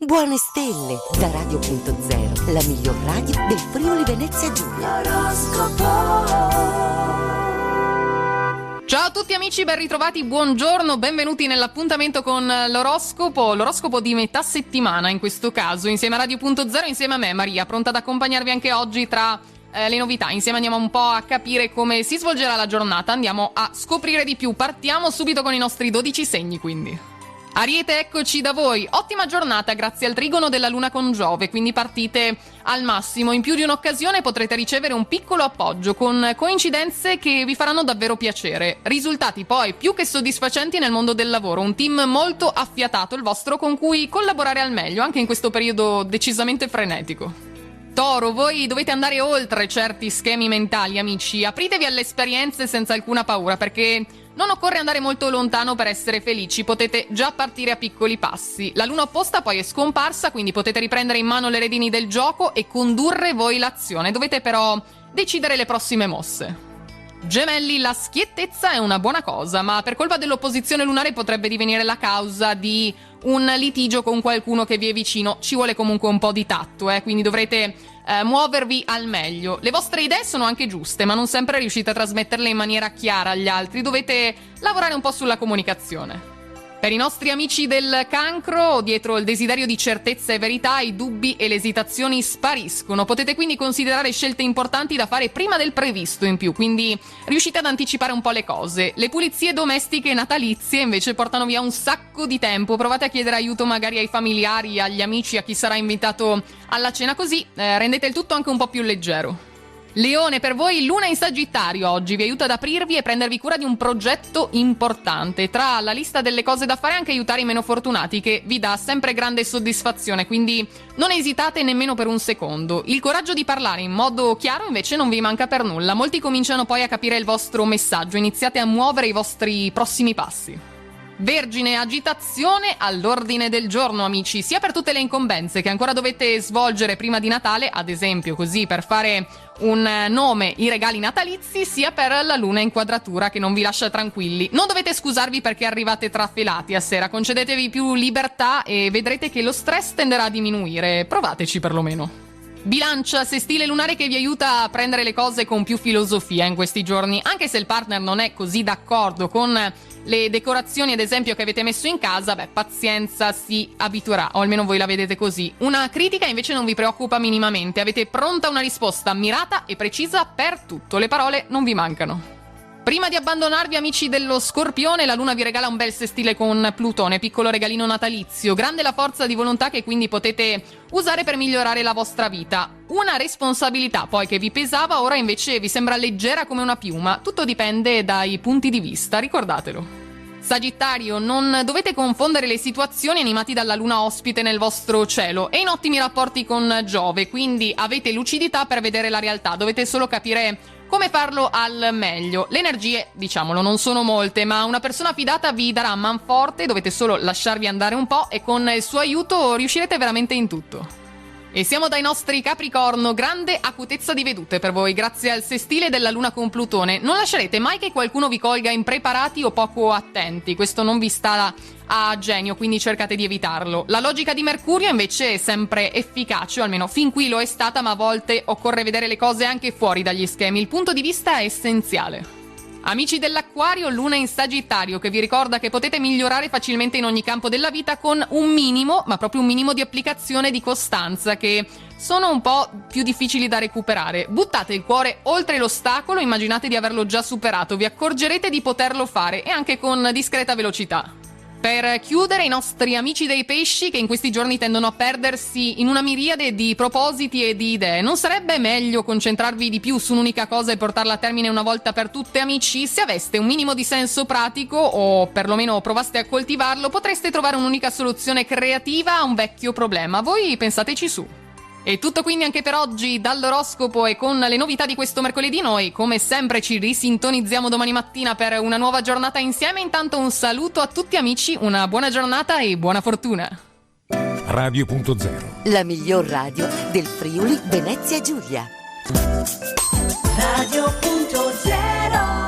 Buone stelle da Radio.0, la miglior radio del Friuli Venezia Giulia. Ciao a tutti amici, ben ritrovati, buongiorno, benvenuti nell'appuntamento con l'oroscopo di metà settimana in questo caso, insieme a Radio.0, insieme a me Maria, pronta ad accompagnarvi anche oggi tra le novità. Insieme andiamo un po' a capire come si svolgerà la giornata, andiamo a scoprire di più. Partiamo subito con i nostri 12 segni, quindi. Ariete, eccoci da voi. Ottima giornata grazie al trigono della Luna con Giove, quindi partite al massimo. In più di un'occasione potrete ricevere un piccolo appoggio con coincidenze che vi faranno davvero piacere. Risultati poi più che soddisfacenti nel mondo del lavoro. Un team molto affiatato il vostro con cui collaborare al meglio, anche in questo periodo decisamente frenetico. Toro, voi dovete andare oltre certi schemi mentali, amici. Apritevi alle esperienze senza alcuna paura, perché non occorre andare molto lontano per essere felici, potete già partire a piccoli passi. La luna opposta poi è scomparsa, quindi potete riprendere in mano le redini del gioco e condurre voi l'azione. Dovete però decidere le prossime mosse. Gemelli, la schiettezza è una buona cosa, ma per colpa dell'opposizione lunare potrebbe divenire la causa di un litigio con qualcuno che vi è vicino. Ci vuole comunque un po' di tatto, quindi dovrete muovervi al meglio. Le vostre idee sono anche giuste, ma non sempre riuscite a trasmetterle in maniera chiara agli altri. Dovete lavorare un po' sulla comunicazione. Per i nostri amici del Cancro, dietro il desiderio di certezza e verità, i dubbi e le esitazioni spariscono. Potete quindi considerare scelte importanti da fare prima del previsto in più, quindi riuscite ad anticipare un po' le cose. Le pulizie domestiche e natalizie invece portano via un sacco di tempo. Provate a chiedere aiuto magari ai familiari, agli amici, a chi sarà invitato alla cena, così rendete il tutto anche un po' più leggero. Leone, per voi Luna in Sagittario oggi vi aiuta ad aprirvi e prendervi cura di un progetto importante. Tra la lista delle cose da fare anche aiutare i meno fortunati, che vi dà sempre grande soddisfazione, quindi non esitate nemmeno per un secondo. Il coraggio di parlare in modo chiaro invece non vi manca per nulla. Molti cominciano poi a capire il vostro messaggio, iniziate a muovere i vostri prossimi passi. Vergine, agitazione all'ordine del giorno, amici, sia per tutte le incombenze che ancora dovete svolgere prima di Natale, ad esempio così per fare un nome, i regali natalizi, sia per la luna in quadratura che non vi lascia tranquilli. Non dovete scusarvi perché arrivate trafelati a sera, concedetevi più libertà e vedrete che lo stress tenderà a diminuire, provateci perlomeno. Bilancia, sestile lunare che vi aiuta a prendere le cose con più filosofia in questi giorni, anche se il partner non è così d'accordo con le decorazioni ad esempio che avete messo in casa, pazienza, si abituerà, o almeno voi la vedete così. Una critica invece non vi preoccupa minimamente, avete pronta una risposta mirata e precisa per tutto, le parole non vi mancano. Prima di abbandonarvi, amici dello Scorpione, la luna vi regala un bel sestile con Plutone, piccolo regalino natalizio. Grande la forza di volontà che quindi potete usare per migliorare la vostra vita. Una responsabilità poi che vi pesava ora invece vi sembra leggera come una piuma. Tutto dipende dai punti di vista, ricordatelo. Sagittario, non dovete confondere le situazioni animati dalla luna ospite nel vostro cielo e in ottimi rapporti con Giove, quindi avete lucidità per vedere la realtà, dovete solo capire come farlo al meglio. Le energie, diciamolo, non sono molte, ma una persona fidata vi darà manforte, dovete solo lasciarvi andare un po' e con il suo aiuto riuscirete veramente in tutto. E siamo dai nostri Capricorno, grande acutezza di vedute per voi, grazie al sestile della luna con Plutone. Non lascerete mai che qualcuno vi colga impreparati o poco attenti, questo non vi sta a genio, quindi cercate di evitarlo. La logica di Mercurio invece è sempre efficace, o almeno fin qui lo è stata, ma a volte occorre vedere le cose anche fuori dagli schemi. Il punto di vista è essenziale. Amici dell'Acquario, luna in Sagittario che vi ricorda che potete migliorare facilmente in ogni campo della vita con un minimo, ma proprio un minimo di applicazione e di costanza che sono un po' più difficili da recuperare. Buttate il cuore oltre l'ostacolo, immaginate di averlo già superato, vi accorgerete di poterlo fare e anche con discreta velocità. Per chiudere, i nostri amici dei pesci che in questi giorni tendono a perdersi in una miriade di propositi e di idee, non sarebbe meglio concentrarvi di più su un'unica cosa e portarla a termine una volta per tutte, amici? Se aveste un minimo di senso pratico o perlomeno provaste a coltivarlo, potreste trovare un'unica soluzione creativa a un vecchio problema. Voi pensateci su. E tutto quindi anche per oggi dall'oroscopo e con le novità di questo mercoledì. Noi come sempre ci risintonizziamo domani mattina per una nuova giornata insieme. Intanto un saluto a tutti amici, una buona giornata e buona fortuna. Radio.0, la miglior radio del Friuli Venezia Giulia. Radio.0